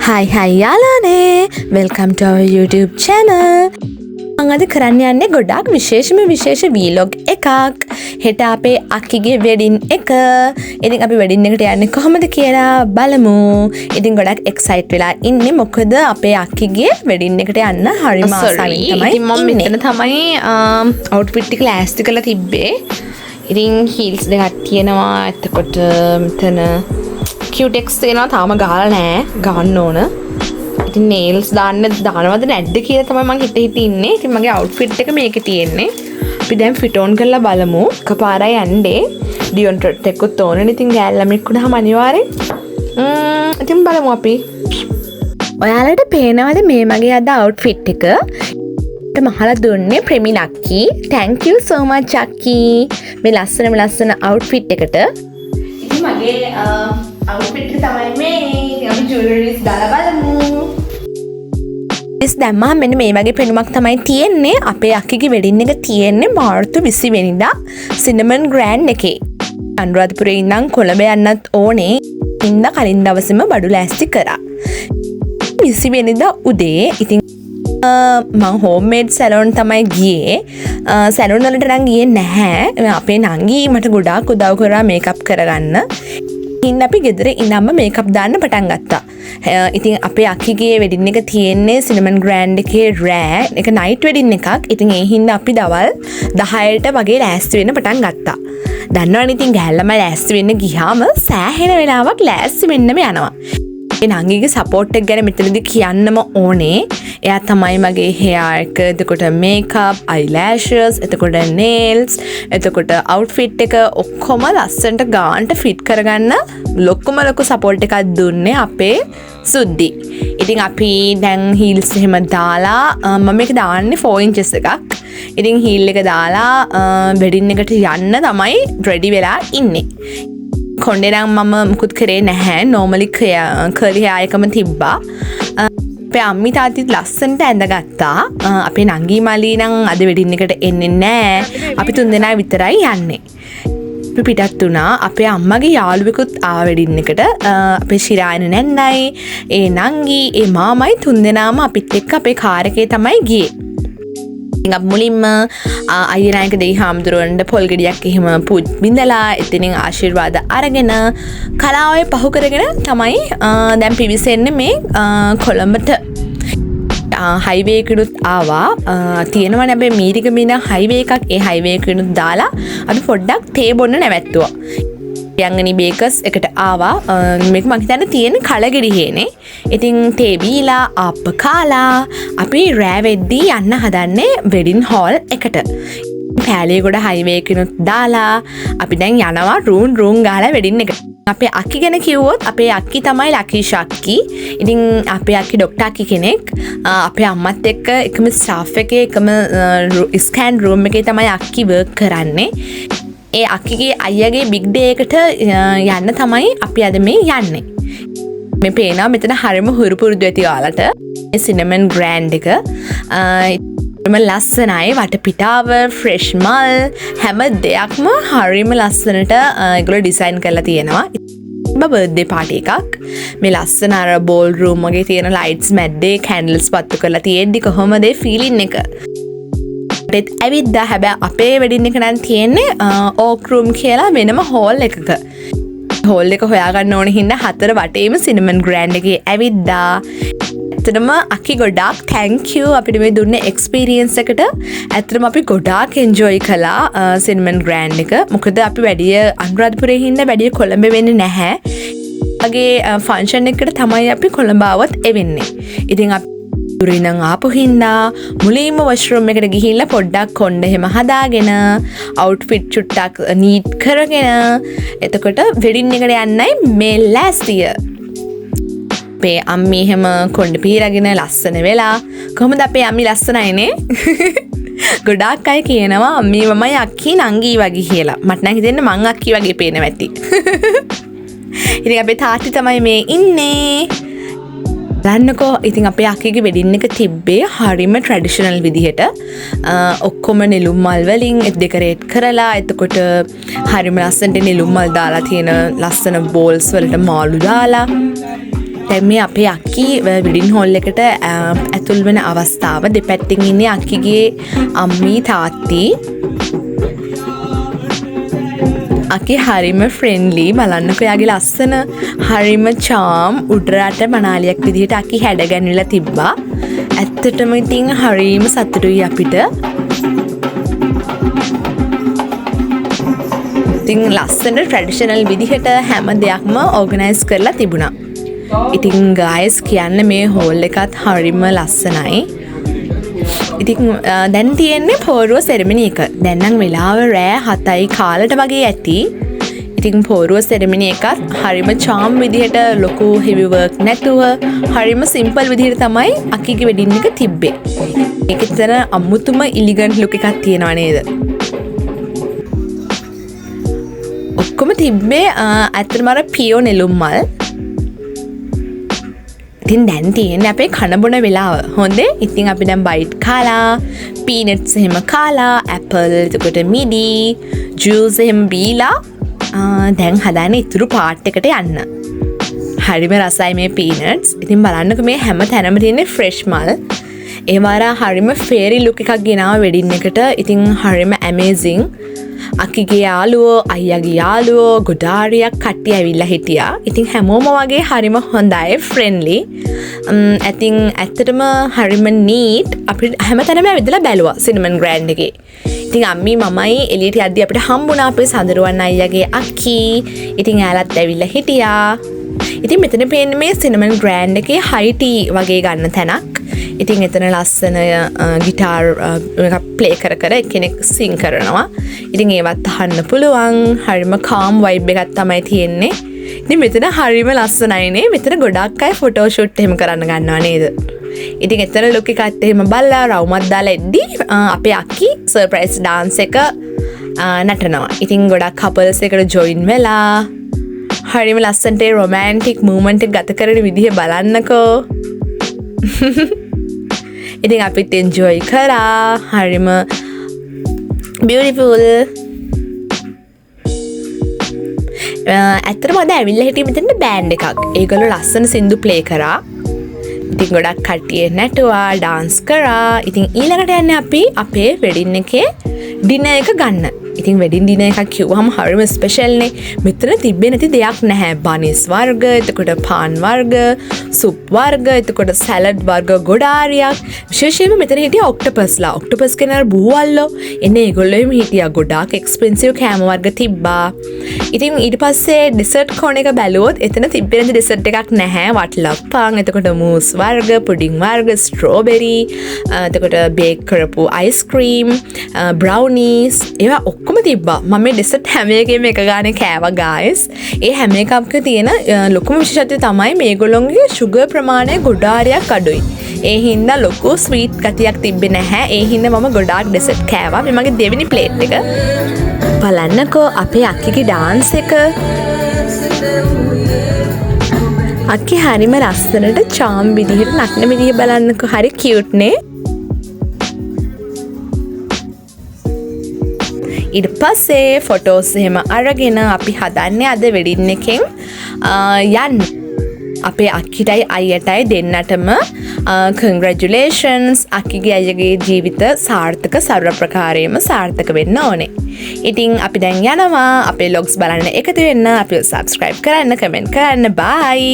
Hi යාලානේ, welcome to our YouTube channel. මම අද කරන්න යන්නේ ගොඩක් විශේෂ vlog එකක්. හෙට අපේ අක්කිගේ වෙඩින් එක. ඉතින් අපි වෙඩින් එකට යන්නේ කොහොමද කියලා බලමු. ඉතින් ගොඩක් එක්සයිට් වෙලා ඉන්නේ මොකද අපේ අක්කිගේ වෙඩින් එකට යන්න හරිම ආසාවෙන් තමයි. ඉතින් මම මෙතන තමයි outfit එක ලෑස්ති කරලා තිබ්බේ. ඉතින් heels දෙකක් තියෙනවා. එතකොට මෙතන Q-tex තියෙනවා තාම ගහලා නැහැ. ගන්න ඕන. ඉතින් nails දානවද නැද්ද කියලා තමයි මම හිත ඉන්නේ. ඉතින් මගේ outfit එක මේකේ තියෙන්නේ. අපි දැන් fit on කරලා බලමු. එකපාරයි යන්නේ. deodorant එකකුත් ඕනනේ. ඉතින් ගෑල් ළමෙක් වුණාම අනිවාර්යෙන්. ඉතින් බලමු අපි. ඔයාලට පේනවද මේ මගේ අද outfit එක? මහලා දුන්නේ ප්‍රෙමි ලක්කි. Thank you so much අක්කි. මේ ලස්සන outfit එකට. ඉතින් මගේ outfit එක තමයි මේ. අපි jewelries දාලා බලමු. දැම්මා මෙන්න මේ වගේ පෙනුමක් තමයි තියෙන්නේ. අපේ අක්කිගේ වෙඩින් එක තියෙන්නේ මාර්තු 20 වෙනිදා සිනමන් ග්‍රෑන්ඩ් එකේ. අනුරාධපුරේ ඉඳන් කොළඹ යන්නත් ඕනේ. ඉන්න කලින් දවසේම බඩු ලෑස්ති කරා. 20 වෙනිදා උදේ ඉතින් මම හෝම්මේඩ් සැලොන් තමයි ගියේ. සැලොන් වලට නම් ගියේ නැහැ. අපේ නංගි මට ගොඩාක් උදව් කරා මේකප් කරගන්න. ඉතින් අපි ගෙදර ඉඳන්ම මේකප් දාන්න පටන් ගත්තා. ඉතින් අපේ අක්කිගේ වෙඩින් එක තියෙන්නේ සිනමන් ග්‍රෑන්ඩ් එකේ රෑ. ඒක නයිට් වෙඩින් එකක්. ඉතින් ඒ හින්දා අපි දවල් 10ට වගේ ලෑස්ති වෙන්න පටන් ගත්තා. දන්නවනේ ඉතින් ගෑල්ලම ලෑස්ති වෙන්න ගියාම සෑහෙන වෙලාවක් ලෑස්ති වෙන්නම යනවා. ඒ නංගිගේ සපෝට් එක ගැන මෙතනදී කියන්නම ඕනේ. එයා තමයි මගේ hair එක, එතකොට makeup, eyelashes, එතකොට nails, එතකොට outfit එක ඔක්කොම ලස්සනට ගානට fit කරගන්න ලොකු සපෝට් එකක් දුන්නේ අපේ සුද්දි. ඉතින් අපි දැන් heels එහෙම දාලා මම මේක දාන්නේ 4 inches එකක්. ඉතින් heel එක දාලා wedding එකට යන්න තමයි ready වෙලා ඉන්නේ. කොණ්ඩේ නම් මම මුකුත් කරේ නැහැ. normally curly hair එකම තිබ්බා. අපේ අම්මි තාත්තිත් ලස්සනට ඇඳගත්තා. අපේ නංගි මලී නම් අද වෙඩින් එකට එන්නේ නැහැ. අපි තුන්දෙනා විතරයි යන්නේ. අපි පිටත් වුණා. අපේ අම්මගේ යාළුවෙකුත් ආව වෙඩින් එකට. අපේ ශිරායන නැන්නයි, ඒ නංගි, ඒ මාමයි තුන්දෙනාම අපිත් එක්ක අපේ කාර් එකේ තමයි ගියේ. මුලින්ම අයියනායක දෙයි හාමුදුරුවන්ට පොල් ගෙඩියක් එහෙම බිඳලා එතනින් ආශිර්වාද අරගෙන කලාවේ පහු කරගෙන තමයි දැන් පිවිසෙන්නේ මේ කොළඹට. හයිවේ එකනුත් ආවා. තියෙනවනේ අපේ මීරිගම හයිවේ එකක්. ඒ හයිවේ එකනුත් දාලා අපි පොඩ්ඩක් තේ බොන්න නැවැත්තුවා. යංගනි බේකර්ස් එකට ආවා. මේක මම හිතන්නේ තියෙන්නේ කලගෙඩිහේනේ. ඉතින් තේ බීලා අප්ප කාලා අපි රෑ වෙද්දී යන්න හදන්නේ වෙඩින් හෝල් එකට. පෑලියගොඩ හයිවේ එකනොත් දාලා අපි දැන් යනවා රූන් ගහලා වෙඩින් එකට. අපේ අක්කි ගැන කිව්වොත් අපේ අක්කි තමයි ලකීෂ් අක්කි. ඉතින් අපේ අක්කි ඩොක්ටර් අක්කි කෙනෙක්. අපේ අම්මත් එක්ක එකම ස්ටාෆ් එකේ එකම ස්කෑන් රූම් එකේ තමයි අක්කි වර්ක් කරන්නේ. ඒ අක්කිගේ අයියගේ බිග් ඩේ එකට යන්න තමයි අපි අද මේ යන්නේ. මේ පේනවා මෙතන හරිම හුරු පුරුදු ඇති ඔයාලට. මේ සිනමන් ග්‍රෑන්ඩ් එක. හරිම ලස්සනයි. වටපිටාව, ෆ්‍රෙෂ් මල් හැම දෙයක්ම හරිම ලස්සනට ඒගොල්ලෝ ඩිසයින් කරලා තියෙනවා. බර්ත්ඩේ පාටි එකක්. මේ ලස්සන අර බෝල් රූම් වගේ තියෙන ලයිට්ස් මැද්දේ කැන්ඩල්ස් පත්තු කරලා තියෙද්දි කොහොමද ඒ ෆීලින් එක? ඇවිද්දා. හැබැයි අපේ වෙඩින් එක නම් තියෙන්නේ ඕක් රූම් කියලා වෙනම හෝල් එකක. හෝල් එක හොයාගන්න ඕන හින්දා 4 වටේම සිනමන් ග්‍රෑන්ඩ් එකේ ඇවිද්දා. ඇත්තටම අක්කි ගොඩාක් thank you අපිට මේ දුන්නේ එක්ස්පීරියන්ස් එකට. ඇත්තටම අපි ගොඩාක් එන්ජොයි කළා සිනමන් ග්‍රෑන්ඩ් එක. මොකද අපි වැඩිය අනුරාධපුරේ හින්දා වැඩිය කොළඹ වෙන්නේ නැහැ. වගේ ෆන්ක්ෂන් එකකට තමයි අපි කොළඹ ආවත් එවෙන්නේ. ඉතින් අපි දුරින් ආපු හින්දා මුලින්ම වොෂ්රූම් එකට ගිහිල්ලා පොඩ්ඩක් කොණ්ඩ එහෙම හදාගෙන අවුට්ෆිට් චුට්ටක් නීට් කරගෙන එතකොට වෙඩින් එකට යන්නයි මේ ලෑස්තිය. අපේ අම්මි එහෙම කොණ්ඩ පීරගෙන ලස්සන වෙලා. කොහොමද අපේ අම්මි ලස්සනයිනේ? ගොඩාක් අය කියනවා අම්මි මමයි අක්කි නංගි වගේ කියලා. මට නම් හිතෙන්නේ මං අක්කි වගේ පේනවා ඇති. ඉතින් අපේ තාත්ති තමයි මේ ඉන්නේ. බලන්නකෝ. ඉතින් අපේ අක්කගේ වෙඩින් එක තිබ්බේ හරිම ට්‍රැඩිෂනල් විදිහට. ඔක්කොම නෙළුම් මල් වලින් ඩෙකරේට් කරලා එතකොට හරිම ලස්සනට නෙළුම් මල් දාලා තියෙන ලස්සන බෝල්ස් වලට මාළු දාලා දැන් මේ අපේ අක්කි වෙඩින් හෝල් එකට ඇතුල් වෙන අවස්ථාව. දෙපැත්තෙන් ඉන්නේ අක්කිගේ අම්මී තාත්ති. අකි හරිම ෆ්‍රෙන්ඩ්ලි. බලන්නකො එයාගේ ලස්සන හරිම චාම් උඩරට මනාලියක් විදිහට අකි හැඩගැන්විලා තිබ්බා. ඇත්තටම ඉතින් හරිම සතුටුයි අපිට. ඉතින් ලස්සන ට්‍රැඩිෂනල් විදිහට හැම දෙයක්ම ඕගනයිස් කරලා තිබුණා. ඉතින් ගායස් කියන්න මේ හෝල් එකත් හරිම ලස්සනයි. ඉතින් දැන් තියෙන්නේ පෝරුව සෙරමනි එක. දැන් නම් වෙලාව රෑ 7යි කාලට වගේ ඇති. ඉතින් පෝරුව සෙරමනි එකත් හරිම charm විදිහට ලොකු heavy work නැතුව හරිම simple විදිහට තමයි අකිගේ වෙඩින් එක තිබ්බේ. ඒකෙතන අමුතුම elegant look එකක් තියෙනවා නේද? ඔක්කොම තිබ්බේ ඇත්තටම අර පියෝ නෙළුම් මල්. ඉතින් දැන් තියෙන්නේ අපේ කන බොන වෙලාව. හොඳේ. ඉතින් අපි දැන් බයිට් කාලා, පීනට්ස් එහෙම කාලා, ඇපල්, එතකොට මිඩි, ජූස් එහෙම බීලා දැන් හදාන්නේ ඉතුරු පාර්ට් එකට යන්න. හරිම රසයි මේ පීනට්ස්. ඉතින් බලන්නකෝ මේ හැම තැනම තියෙන ෆ්‍රෙෂ් මල්. ඒ වරා හරිම ෆේරි ලුක් එකක් ගෙනාව වෙඩින් එකට. ඉතින් හරිම ඇමේසින්. අකිගේ යාළුවෝ, අයියාගේ යාළුවෝ ගොඩාරියක් කට්ටිය ඇවිල්ලා හිටියා. ඉතින් හැමෝම වගේ හරිම හොඳයි, ෆ්‍රෙන්ඩ්ලි. ඉතින් ඇත්තටම හරිම නීට්. අපි හැමතැනම ඇවිදලා බැලුවා සිනමන් ග්‍රෑන්ඩ් එකේ. ඉතින් අම්මී මමයි එළියට යද්දි අපිට හම්බුණා අපේ සඳරුවන් අයියාගේ අක්කි. ඉතින් එයාලත් ඇවිල්ලා හිටියා. ඉතින් මෙතන පේන්නේ මේ සිනමන් ග්‍රෑන්ඩ් එකේ හයි වගේ ගන්න තැනක්. ඉතින් එතන ලස්සන ගිටාර් ප්ලේ කර එක්කෙනෙක් සිං කරනවා. ඉතින් ඒවත් අහන්න පුළුවන්. හරිම කාම් වයිබ් එකක් තමයි තියෙන්නේ. ඉතින් මෙතන හරිම ලස්සනයිනේ. මෙතන ගොඩක් අය ෆොටෝ ෂූට් එහෙම කරන්න ගන්නවා නේද? ඉතින් එතන ලුක් එකත් එහෙම බලලා රවුමක් දාලා එද්දි අපේ අක්කි සර්ප්‍රයිස් ඩාන්ස් එක නටනවා. ඉතින් ගොඩක් කපල්ස් එකට ජොයින් වෙලා හරිම ලස්සනට රොමැන්ටික් මූමන්ට් එක ගත කරන විදිහ බලන්නකෝ. ඉතින් අපිත් එන්ජොයි කරා. හරිම බියුටිෆුල්. ඇත්තටම අද ඇවිල්ලා හිටියේ මෙතන බෑන්ඩ් එකක්. ඒගොල්ලෝ ලස්සන සින්දු ප්ලේ කරා. ඉතින් ගොඩක් කට්ටිය නැටුවා, ඩාන්ස් කරා. ඉතින් ඊළඟට යන්නේ අපි අපේ වෙඩින් එකේ ඩිනර් එක ගන්න. ඉතින් වෙඩින් ඩිනර් එකක් කිව්වම හරිම ස්පෙෂල්නේ. මෙතන තිබ්බේ නැති දෙයක් නැහැ. බනිස් වර්ග, එතකොට පාන් වර්ග, සුප් වර්ග, එතකොට සැලඩ් වර්ග ගොඩාරියක්. විශේෂයෙන්ම මෙතන හිටියා ඔක්ටොපස්ලා. ඔක්ටොපස් කියන අර බූවල්ලෝ. එන්නේ ඒගොල්ලෝ එහෙම හිටියා. ගොඩාක් එක්ස්පෙන්සිව් කෑම වර්ග තිබ්බා. ඉතින් ඊට පස්සේ ඩෙසර්ට් කෝන් එක බැලුවොත් එතන තිබ්බේ නැති ඩෙසර්ට් එකක් නැහැ. වට්ලප්පන්, එතකොට මූස් වර්ග, පුඩින් වර්ග, ස්ට්‍රෝබෙරි, එතකොට බේක් කරපු අයිස්ක්‍රීම්, බ්‍රවුනීස් ඒවා ඔක්කොම තිබ්බා. මම මේ ඩෙසර්ට් හැම එකෙම එක ගානේ කෑවා ගායිස්. ඒ හැම එකක තියෙන ලොකුම විශේෂත්වය තමයි මේගොල්ලෝගේ සුගර් ප්‍රමාණය ගොඩාරියක් අඩුයි. ඒ හින්දා ලොකු ස්වීට් ගතියක් තිබ්බේ නැහැ. ඒ හින්දා මම ගොඩාක් ඩෙසර්ට් කෑවා. මේ මගේ දෙවෙනි ප්ලේට් එක. බලන්නකෝ අපේ අක්කිගේ ඩාන්ස් එක. අක්කි හරිම ලස්සනට charm විදිහට නටන විදිහ බලන්නකෝ. හරි කියුට් නේ. ඊට පස්සේ ෆොටෝස් එහෙම අරගෙන අපි හදන්නේ අද වෙඩින් එකෙන් යන්න. අපේ අක්කිටයි අයියටයි දෙන්නටම කන්ග්‍රැචුලේෂන්ස්. අක්කිගේ අයියගේ ජීවිත සාර්ථක සර්ව ප්‍රකාරයෙන්ම සාර්ථක වෙන්න ඕනේ. ඉතින් අපි දැන් යනවා අපේ ලොග්ස් බලන්න එකතු වෙන්න. අපිව සබ්ස්ක්‍රයිබ් කරන්න, කමෙන්ට් කරන්න. බයි.